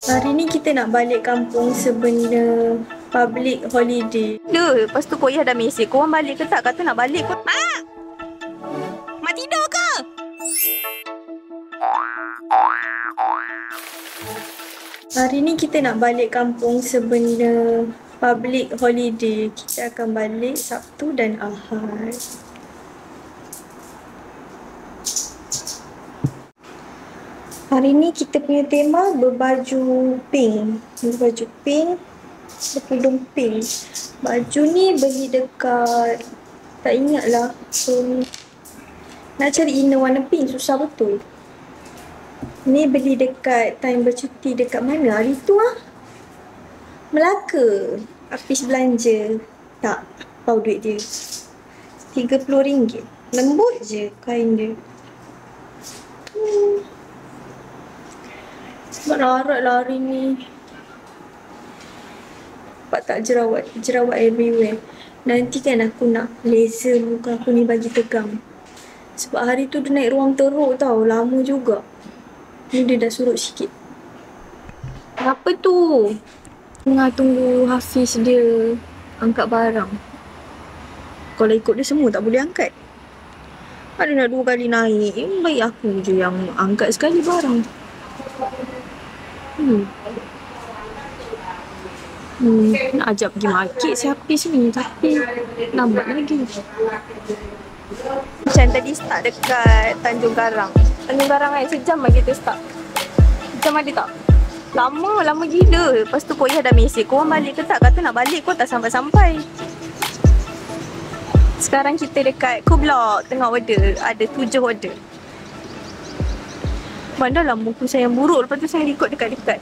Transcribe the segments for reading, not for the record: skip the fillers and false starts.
Hari ni kita nak balik kampung sebenda public holiday. Lepas tu Koyah dah mesej, korang balik ke tak? Kata nak balik kot. Mak! Mak tidur ke? Hari ni kita nak balik kampung sebenda public holiday. Kita akan balik Sabtu dan Ahad. Hari ni kita punya tema berbaju pink. Berbaju pink, bertudung pink. Baju ni beli dekat, tak ingat lah. So, nak cari inner warna pink susah betul. Ni beli dekat time bercuti dekat mana hari tu ah? Melaka. Habis belanja. Tak, tahu duit dia. RM30. Lembut je kain dia. Sebab larat lah hari ni. Nampak tak jerawat everywhere. Nanti kan aku nak laser muka aku ni bagi tegang. Sebab hari tu dia naik ruang teruk tau. Lama juga. Ni dia dah surut sikit. Apa tu? Tengah tunggu Hafiz dia angkat barang. Kalau ikut dia semua tak boleh angkat. Ada nak 2 kali naik. Baik aku je yang angkat sekali barang. Nak ajak pergi market si Hafiz ni. Tapi lambat lagi. Macam tadi start dekat Tanjung Garang. Tanjung Garang kan sejam lagi kita start. Sejam ada tak? Lama gila. Lepas tu Koyah dah mesej, korang balik ke tak? Kata nak balik kot tak sampai-sampai. Sekarang kita dekat Kublok tengah order. Ada 7 order. Bandar lah muka saya yang buruk. Lepas tu saya ikut dekat-dekat.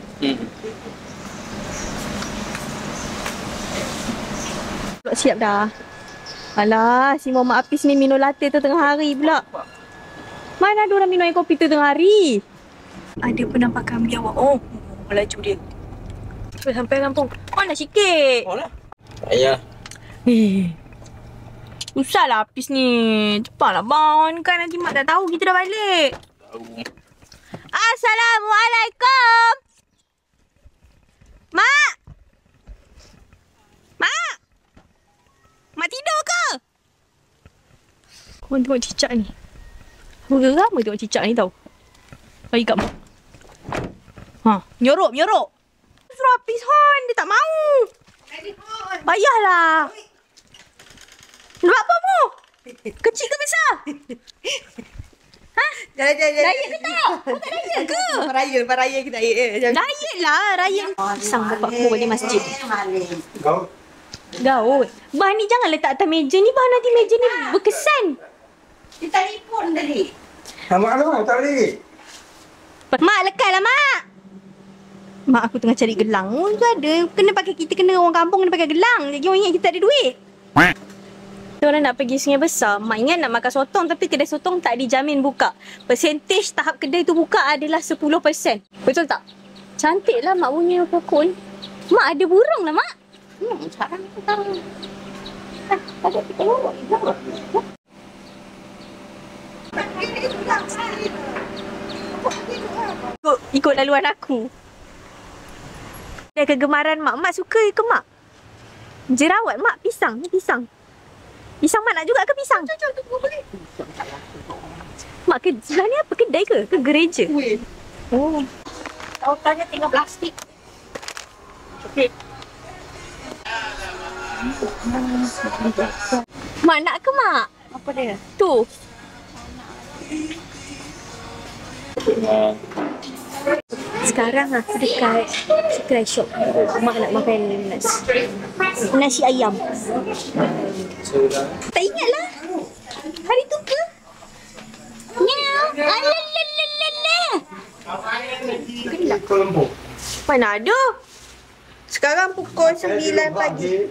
Siap dah. Alah, si Muhammad Hafiz ni minum latte tu tengah hari pula. Mana ada orang minum air kopi tu tengah hari? Ada penampakan biawak. Oh, melaju dia. Sampai kampung. Mana sikit? Oh lah. Ayah. Usahlah Hafiz ni. Cepatlah bang. Kan nanti mak tak tahu kita dah balik. Assalamualaikum. Mak! Mak! Mak tidur ke? Korang tengok cicak ni. Aku geram tengok cicak ni tau. Bagi kat mak. Nyorok. Suruh Hafiz hon. Dia tak mau. Payahlah. Buat apa mu? Kecil ke besar? Diet ke tak? Kau tak diet ke? Lepas raya kita diet. Diet lah. Raya. Pisang bapak aku balik masjid. Gaul. Bahan ni jangan letak atas meja ni. Bahan nanti meja ni berkesan. Dia telefon tadi. Mak tu tak boleh. Mak lekat lah mak. Mak aku tengah cari gelang. Oh tu ada. Kita kena orang kampung kena pakai gelang. Lagi orang ingat kita ada duit. Orang nak pergi Sungai Besar. Mak ingat nak makan sotong tapi kedai sotong tak dijamin buka. Persentage tahap kedai tu buka adalah 10%. Betul tak? Cantik lah mak punya pokok. Mak ada burung lah mak. Sekarang aku tahu. Ada kita ngomong. Ikut laluan aku. Ada kegemaran mak. Mak suka ke mak? Jerawat mak pisang. Pisang mak nak juga ke pisang? Mak ke sebelah ni apa? Kedai ke? Ke gereja? Oh. Tautannya tinggal plastik. Okey. Mak nak ke mak? Apa dia? Tu. Sekarang aku dekat kedai shop. Mak nak makan nasi ayam. Tak ingat lah. Hari tu ke? Nyau. Alalalala. Kolombo. Mana ada? Sekarang pukul 9 pagi.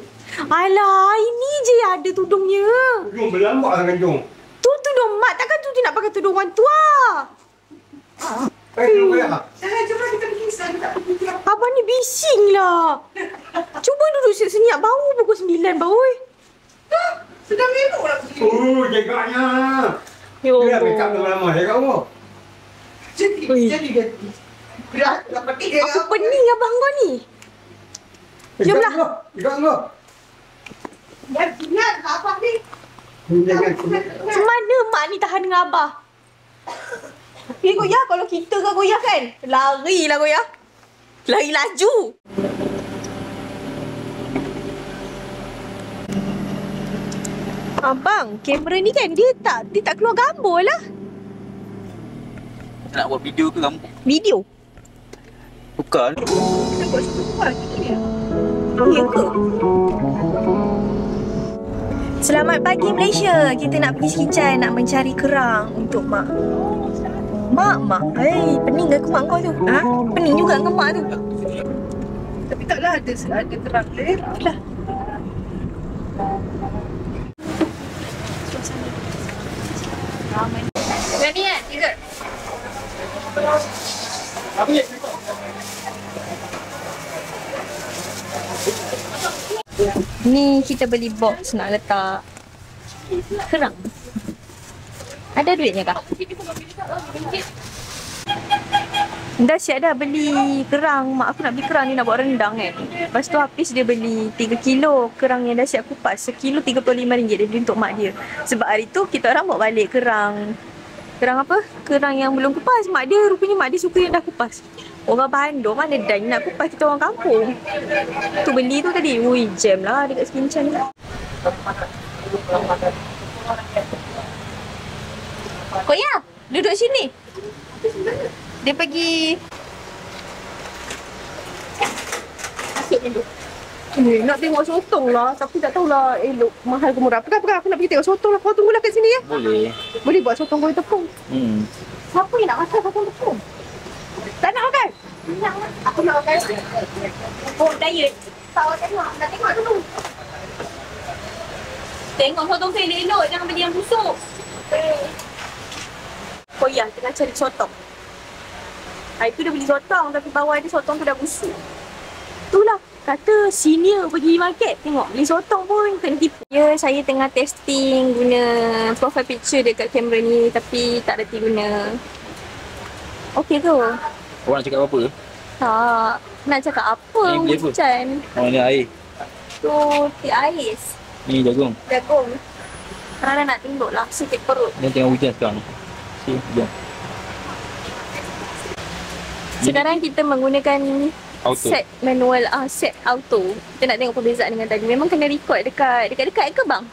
Alah, ini je ada tudungnya. Tudung berlambak dengan jom. Tu tudung mak. Takkan tu nak pakai tudung orang tua. Jangan cuba kita pergi sana. Abang ni bising lah. Cuba duduk senyap bau pukul 9 bau. Sedang elok lah. Jaganya. Yo. Dia make up lama-lama. Jaga apa? Jadi. Aku pening abang kau ni. Jomlah. Pegang dulu. Macam mana mak ni tahan dengan abah? Goyah kalau kita kan goyah kan? Lari lah goyah. Lari laju. Abang, kamera ni kan dia tak keluar gambar lah. Nak buat video ke kamu? Video? Bukan. Kita buat satu buat dia. Ya ke? Selamat pagi Malaysia. Kita nak pergi Sekican nak mencari kerang untuk mak. Mak. Pening ke mak kau tu? Ha? Pening juga dengan mak tu. Tapi taklah ada kerang dia. Lah. Berani kan? Tiga. Ni kita beli box nak letak kerang. Ada duitnya kah? Dah siap dah beli kerang. Mak aku nak beli kerang ni nak buat rendang kan. Lepas tu Hafiz dia beli 3 kilo kerang yang dah siap kupas. Sekilo RM35 dia beli untuk mak dia. Sebab hari tu kita orang bawa balik kerang. Kerang apa? Kerang yang belum kupas. Rupanya mak dia suka yang dah kupas. Orang Bandung mana dah nak kupas, kita orang kampung. Tu beli tu tadi. Ui, jam lah dekat Sekican ni. Koya, duduk sini. Dia pergi. Nak tengok sotong lah. Tapi tak tahulah elok mahal ke murah. Pegang. Aku nak pergi tengok sotong lah. Kau tunggulah kat sini ya. Boleh buat sotong goreng tepung. Siapa yang nak makan sotong tepung? Tak nak makan? Aku nak makan. Oh, diet. Tak tengok. Nak tengok dulu. Tengok sotong saya elok-elok. Jangan beli yang busuk. Koya tengah cari sotong. Hari tu dia beli sotong tapi bawah dia sotong tu dah busuk. Itulah. Kata senior pergi market. Tengok beli sotong pun kena tipu. Ya, saya tengah testing guna profile picture dekat kamera ni. Tapi tak reti guna. Okey ke? Awak nak cakap apa? Tak. Nak cakap apa? Ni beli apa? Hujan. Oh, ni air. Tu teh ais. Ni jagung. Jagung. Sekarang nak tunduk lah. Sikit perut. Ni tengah hujan sekarang. Si, hujan. Sekarang kita menggunakan Auto. set manual, set auto. Kita nak tengok perbezaan dengan tadi. Memang kena record dekat-dekat ke bang?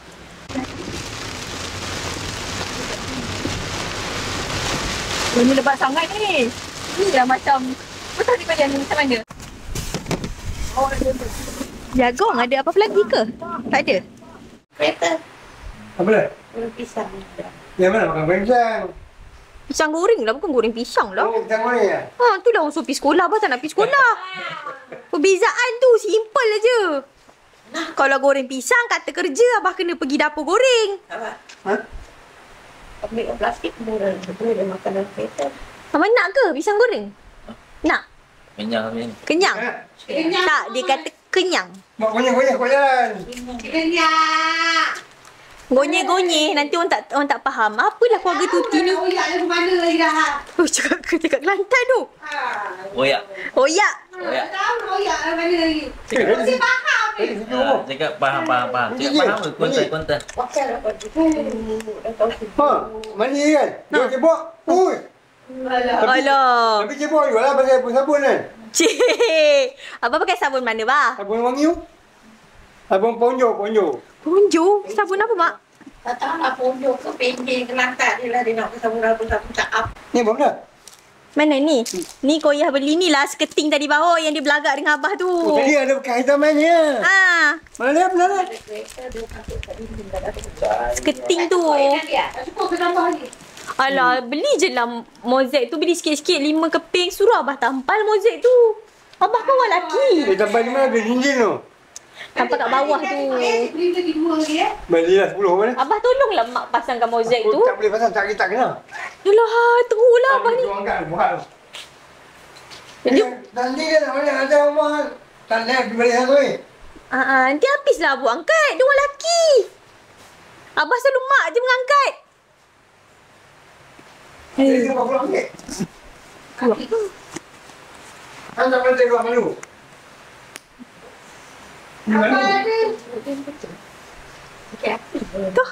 Ini lebat sangat ni. Ni dah macam. Betul ni kalian ni macam mana? Jagung ada apa-apa lagi ke? Tak ada? Kereta. Apa dah? Belum pisang. Yang mana makan goreng pisang? Pisang goreng lah, bukan goreng pisang lah. Oh, pisang goreng ya? Ha, tu dah orang suruh pergi sekolah, abang tak nak pergi sekolah. Perbezaan tu simple aje. Kalau goreng pisang kata kerja, abah kena pergi dapur goreng. Ha? Ambil plastik boleh makan dalam kereta. Abang nak ke pisang goreng? Nak? Kenyang ni. Kenyang? Kenyang. Tak, dia kata kenyang. Mak goyang kau jalan. Kenyang. Gonyeh-gonyeh, nanti orang tak faham. Apalah keluarga Tuti ni? Oyak dari mana lagi dah? Oh, cakap Kelantan tu. Oyak. Oyak. Oyak. Tahu oyak dari mana lagi? Mesti Mesti faham ni. Cakap faham. Cakap faham ke? Konten. Okey lah kau. Dah tahu. Ha, mandi kan? Dia cebok. Ui. Alah. Tapi cebok juga lah pakai sabun kan? Cik. Abang pakai sabun mana, bah? Sabun wangi tu? Sabun ponjo. Ponjo? Sabun apa, Mak? Tak tahu lah ponjok ke pendek ke lantak dia lah. Dia nak sabun tak up. Ni apa dah? Mana ni? Ni Koyah beli ni lah seketing tadi bawah yang dia belagak dengan abah tu. Oh, tadi ada kaitan mainnya. Ah, Mana dia? seketing tu. Cukup ke tambah lagi? Alah, beli je lah mozaik tu. Beli sikit-sikit 5 keping. Suruh abah tampal mozaik tu. Abah kan orang lelaki. Dia tambah di mana? Ada cincin tu. Tampal kat bawah tu. Beli lagi 2 lagi Belilah 10 mana? Abah tolonglah mak pasangkan mozaik tu. Tak boleh pasang, tak kena. Yalah, teruklah abah ni. Dia angkat buat. Dia, Nanti dia nak balik ada rumah. Tak nak pergi balik tu ni. nanti habislah abu angkat. Dia orang lelaki. Abah selalu mak je mengangkat. Jadi dia bakal ambil. Kan tak boleh tengok malu. Abang ada. Tuh.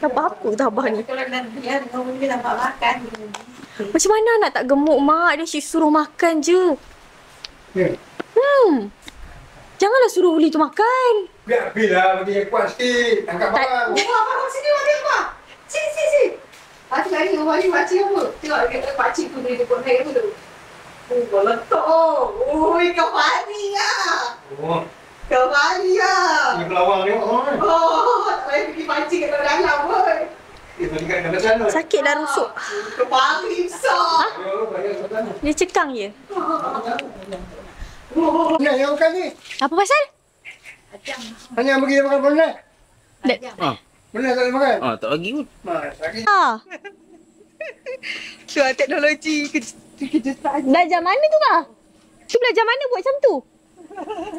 Apa tu abah ni? Kalau nak biar orang dia dapat makan. Macam mana nak tak gemuk mak? Dia suruh makan je. Ya. Janganlah suruh beli tu makan. Biar bila bagi yang kuat sikit. Angkat barang. Abang sini mati apa? Sini. Pakcik lari rumah ni pakcik apa? Tengok pakcik tu dia buat naik apa tu? Oh, letak. Oi, kau mari lah. Oh, Kau mari lah. ni pelawang ni. Oh, tak payah pergi pancing kat dalam pun. Tadi kat dalam sana. Sakitlah rusuk. Kau mari besar. Dia cekang je. Ni yang makan ni. Apa pasal? Hanya bagi dia makan benar. Ah, Benar tak boleh makan. tak bagi pun. Sakit. Keluar teknologi kejutan. Belajar mana tu mak? Tu belajar mana buat macam tu?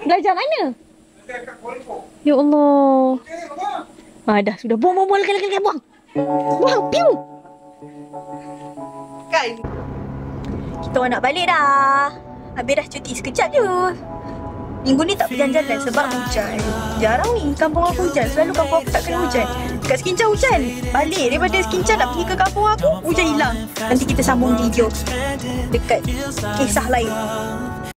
Belajar mana? Ya Allah. Dah sudah. Buang. Lagi, buang. Buang, piu. Kan? Kita orang nak balik dah. Habis dah cuti sekejap je. Minggu ni tak pergi jalan-jalan sebab hujan. Jarang ni kampung aku hujan. Selalu kampung aku tak kena hujan. Dekat Sekincah hujan. Balik daripada Sekincah nak pergi ke kampung aku, hujan hilang. Nanti kita sambung video dekat kisah lain.